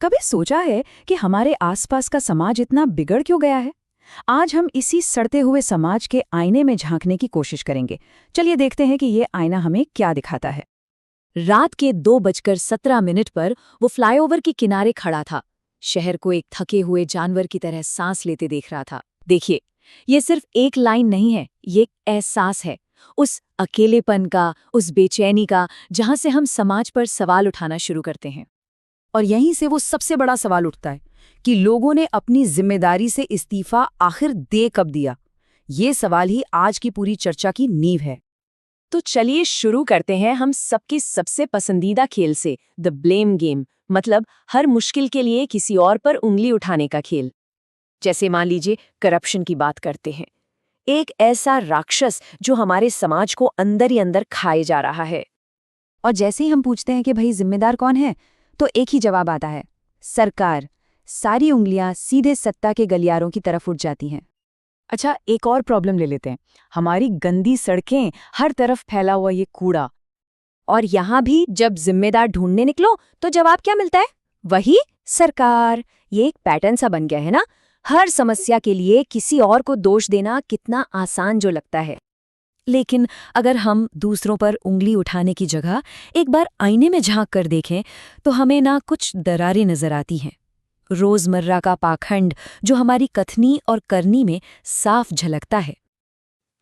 कभी सोचा है कि हमारे आसपास का समाज इतना बिगड़ क्यों गया है? आज हम इसी सड़ते हुए समाज के आईने में झांकने की कोशिश करेंगे। चलिए देखते हैं कि ये आईना हमें क्या दिखाता है। रात के 2:17 पर वो फ्लाईओवर के किनारे खड़ा था। शहर को एक थके हुए जानवर की तरह सांस लेते देख रहा था। देखिए, ये सिर्फ एक लाइन नहीं है, ये एक एहसास है। उस अकेलेपन का, उस बेचैनी का, जहां से हम समाज पर सवाल उठाना शुरू करते हैं। और यहीं से वो सबसे बड़ा सवाल उठता है कि लोगों ने अपनी जिम्मेदारी से इस्तीफा आखिर दे कब दिया। ये सवाल ही आज की पूरी चर्चा की नींव है। तो चलिए शुरू करते हैं हम सबकी सबसे पसंदीदा खेल से, द ब्लेम गेम। मतलब हर मुश्किल के लिए किसी और पर उंगली उठाने का खेल। जैसे मान लीजिए करप्शन की बात करते हैं, एक ऐसा राक्षस जो हमारे समाज को अंदर ही अंदर खाए जा रहा है। और जैसे ही हम पूछते हैं कि भाई जिम्मेदार कौन है, तो एक ही जवाब आता है, सरकार। सारी उंगलियां सीधे सत्ता के गलियारों की तरफ उठ जाती हैं। अच्छा, एक और प्रॉब्लम ले लेते हैं, हमारी गंदी सड़कें, हर तरफ फैला हुआ ये कूड़ा। और यहाँ भी जब जिम्मेदार ढूंढने निकलो तो जवाब क्या मिलता है? वही सरकार। ये एक पैटर्न सा बन गया है ना। हर समस्या के लिए किसी और को दोष देना कितना आसान जो लगता है। लेकिन अगर हम दूसरों पर उंगली उठाने की जगह एक बार आईने में झांक कर देखें, तो हमें ना कुछ दरारें नजर आती हैं। रोजमर्रा का पाखंड जो हमारी कथनी और करनी में साफ झलकता है।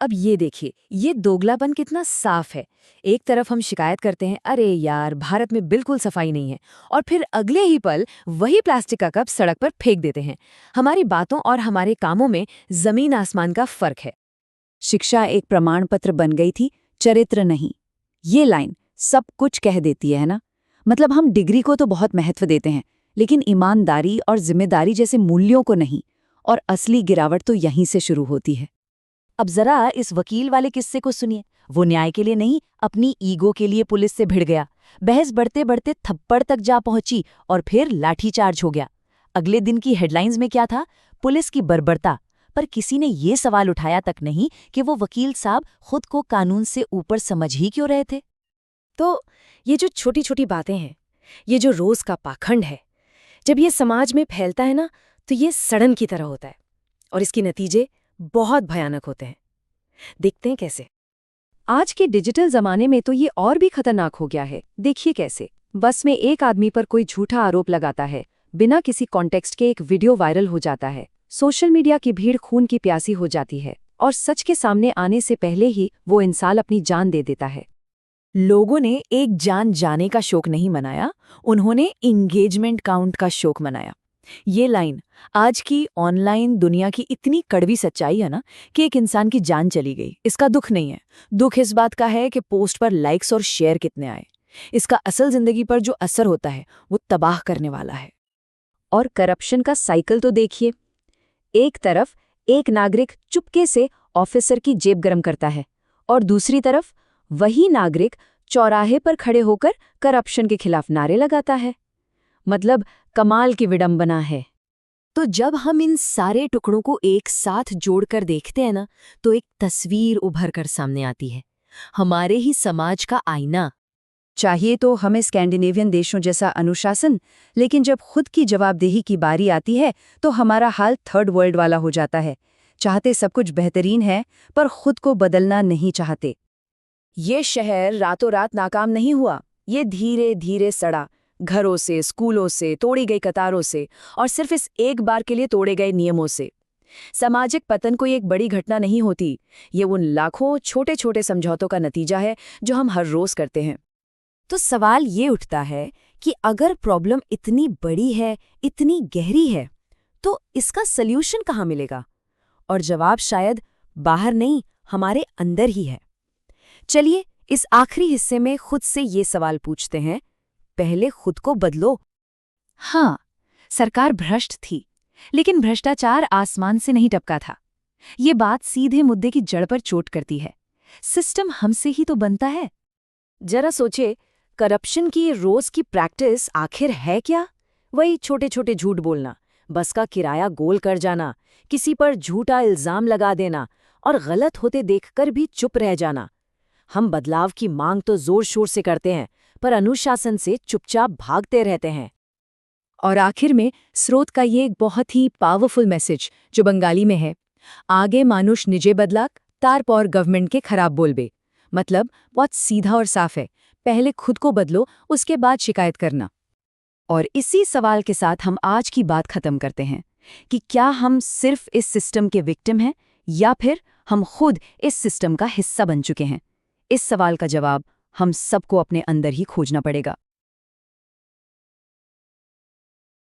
अब ये देखिए, ये दोगलापन कितना साफ है। एक तरफ हम शिकायत करते हैं, अरे यार भारत में बिल्कुल सफाई नहीं है, और फिर अगले ही पल वही प्लास्टिक का कप सड़क पर फेंक देते हैं। हमारी बातों और हमारे कामों में जमीन आसमान का फर्क है। शिक्षा एक प्रमाण पत्र बन गई थी, चरित्र नहीं। ये लाइन सब कुछ कह देती है ना। मतलब हम डिग्री को तो बहुत महत्व देते हैं, लेकिन ईमानदारी और जिम्मेदारी जैसे मूल्यों को नहीं। और असली गिरावट तो यहीं से शुरू होती है। अब जरा इस वकील वाले किस्से को सुनिए। वो न्याय के लिए नहीं, अपनी ईगो के लिए पुलिस से भिड़ गया। बहस बढ़ते बढ़ते थप्पड़ तक जा पहुंची और फिर लाठीचार्ज हो गया। अगले दिन की हेडलाइंस में क्या था? पुलिस की बर्बरता। पर किसी ने ये सवाल उठाया तक नहीं कि वो वकील साहब खुद को कानून से ऊपर समझ ही क्यों रहे थे। तो ये जो छोटी छोटी बातें हैं, ये जो रोज का पाखंड है, जब ये समाज में फैलता है ना, तो ये सड़न की तरह होता है और इसके नतीजे बहुत भयानक होते हैं। देखते हैं कैसे। आज के डिजिटल जमाने में तो ये और भी खतरनाक हो गया है। देखिए कैसे बस में एक आदमी पर कोई झूठा आरोप लगाता है, बिना किसी कॉन्टेक्स्ट के एक वीडियो वायरल हो जाता है। सोशल मीडिया की भीड़ खून की प्यासी हो जाती है और सच के सामने आने से पहले ही वो इंसान अपनी जान दे देता है। लोगों ने एक जान जाने का शोक नहीं मनाया, उन्होंने इंगेजमेंट काउंट का शोक मनाया। ये लाइन आज की ऑनलाइन दुनिया की इतनी कड़वी सच्चाई है ना, कि एक इंसान की जान चली गई, इसका दुख नहीं है। दुख इस बात का है कि पोस्ट पर लाइक्स और शेयर कितने आए। इसका असल जिंदगी पर जो असर होता है वो तबाह करने वाला है। और करप्शन का साइकिल तो देखिए। एक तरफ एक नागरिक चुपके से ऑफिसर की जेब गरम करता है, और दूसरी तरफ वही नागरिक चौराहे पर खड़े होकर करप्शन के खिलाफ नारे लगाता है। मतलब कमाल की विडंबना है। तो जब हम इन सारे टुकड़ों को एक साथ जोड़कर देखते हैं ना, तो एक तस्वीर उभर कर सामने आती है, हमारे ही समाज का आईना। चाहिए तो हमें स्कैंडिनेवियन देशों जैसा अनुशासन, लेकिन जब खुद की जवाबदेही की बारी आती है तो हमारा हाल थर्ड वर्ल्ड वाला हो जाता है। चाहते सब कुछ बेहतरीन है, पर खुद को बदलना नहीं चाहते। ये शहर रातों रात नाकाम नहीं हुआ, ये धीरे धीरे सड़ा। घरों से, स्कूलों से, तोड़ी गई कतारों से, और सिर्फ इस एक बार के लिए तोड़े गए नियमों से। सामाजिक पतन कोई एक बड़ी घटना नहीं होती, ये उन लाखों छोटे छोटे समझौतों का नतीजा है जो हम हर रोज करते हैं। तो सवाल ये उठता है कि अगर प्रॉब्लम इतनी बड़ी है, इतनी गहरी है, तो इसका सल्यूशन कहाँ मिलेगा? और जवाब शायद बाहर नहीं, हमारे अंदर ही है। चलिए इस आखिरी हिस्से में खुद से ये सवाल पूछते हैं, पहले खुद को बदलो। हाँ, सरकार भ्रष्ट थी, लेकिन भ्रष्टाचार आसमान से नहीं टपका था। ये बात सीधे मुद्दे की जड़ पर चोट करती है। सिस्टम हमसे ही तो बनता है। जरा सोचे, करप्शन की रोज की प्रैक्टिस आखिर है क्या? वही छोटे छोटे झूठ बोलना, बस का किराया गोल कर जाना, किसी पर झूठा इल्जाम लगा देना और गलत होते देखकर भी चुप रह जाना। हम बदलाव की मांग तो जोर शोर से करते हैं, पर अनुशासन से चुपचाप भागते रहते हैं। और आखिर में स्रोत का ये एक बहुत ही पावरफुल मैसेज जो बंगाली में है, आगे मानुष निजे बदलाक तारपर गवर्नमेंट के खराब बोलबे। मतलब बहुत सीधा और साफ है, पहले खुद को बदलो, उसके बाद शिकायत करना। और इसी सवाल के साथ हम आज की बात खत्म करते हैं कि क्या हम सिर्फ इस सिस्टम के विक्टिम हैं या फिर हम खुद इस सिस्टम का हिस्सा बन चुके हैं। इस सवाल का जवाब हम सबको अपने अंदर ही खोजना पड़ेगा।